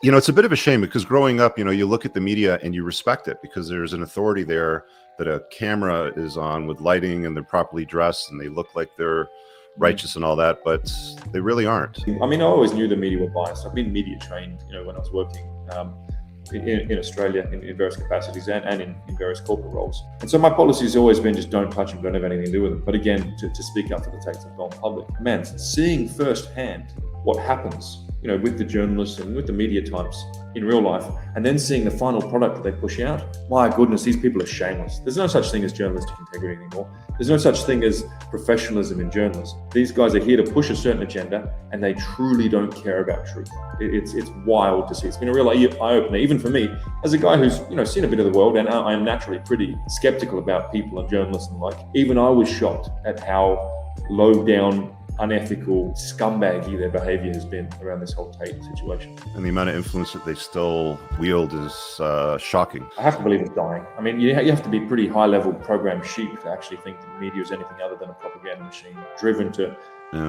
It's a bit of a shame because growing up, you look at the media and you respect it because there's an authority there that a camera is on with lighting and they're properly dressed and they look like they're righteous and all that, but they really aren't. I mean, I always knew the media were biased. I've been media trained, when I was working in Australia in various capacities and in various corporate roles. And so my policy has always been just don't touch them, don't have anything to do with them. But again, to speak up for the takes that have gone public, man, seeing firsthand what happens, with the journalists and with the media types in real life, and then seeing the final product that they push out, my goodness, these people are shameless. There's no such thing as journalistic integrity anymore. There's no such thing as professionalism in journalism. These guys are here to push a certain agenda, and they truly don't care about truth. It's wild to see. It's been a real eye-opener, even for me, as a guy who's seen a bit of the world, and I am naturally pretty skeptical about people and journalists and even I was shocked at how low down, unethical, scumbaggy their behavior has been around this whole Tate situation. And the amount of influence that they still wield is shocking. I have to believe it's dying. I mean, you have to be pretty high-level program sheep to actually think that media is anything other than a propaganda machine driven to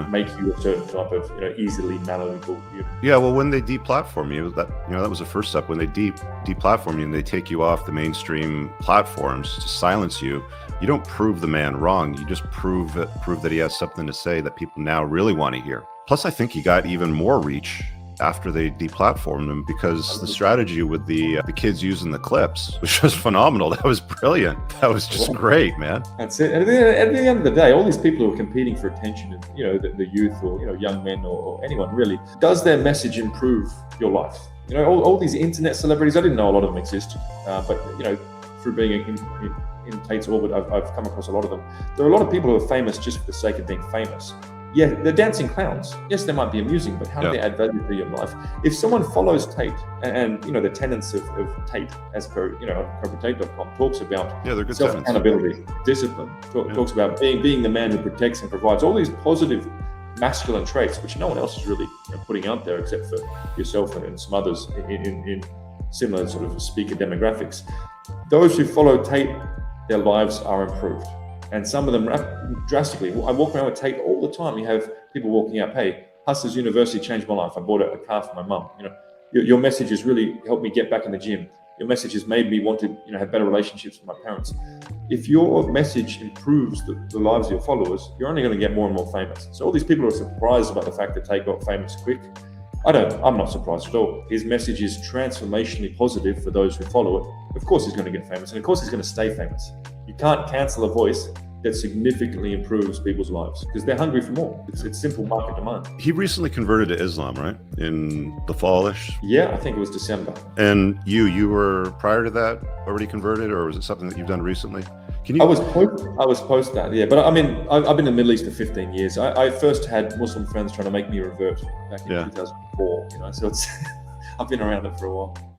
make you a certain type of easily malleable. Yeah, well, when they deplatform you, that was the first step. When they deplatform you and they take you off the mainstream platforms to silence you, you don't prove the man wrong. You just prove that he has something to say that people now really want to hear. Plus, I think he got even more reach after they deplatformed him because the strategy with the kids using the clips, which was phenomenal. That was brilliant. That was just great, man. That's it. And at the end of the day, all these people who are competing for attention, of the youth or young men or anyone really, does their message improve your life? All these internet celebrities, I didn't know a lot of them exist, but through being in Tate's orbit, I've come across a lot of them. There are a lot of people who are famous just for the sake of being famous. Yeah, they're dancing clowns. Yes, they might be amusing, but how do they add value to your life? If someone follows Tate and the tenets of Tate, as per CobraTate.com, talks about self-accountability, discipline, talks about being the man who protects and provides all these positive masculine traits, which no one else is really putting out there except for yourself and some others in similar sort of speaker demographics. Those who follow Tate, their lives are improved. And some of them drastically. I walk around with Tate all the time. You have people walking out, hey, Hustlers University changed my life. I bought a car for my mum. Your message has really helped me get back in the gym. Your message has made me want to have better relationships with my parents. If your message improves the lives of your followers, you're only going to get more and more famous. So all these people are surprised about the fact that Tate got famous quick. I'm not surprised at all. His message is transformationally positive for those who follow it. Of course he's going to get famous, and of course he's going to stay famous. You can't cancel a voice that significantly improves people's lives because they're hungry for more. It's simple market demand. He recently converted to Islam, right? In the fall-ish? Yeah, I think it was December. And you were prior to that already converted, or was it something that you've done recently? I was post that, yeah. But I mean, I've been in the Middle East for 15 years. I first had Muslim friends trying to make me revert back in 2004. So I've been around it for a while.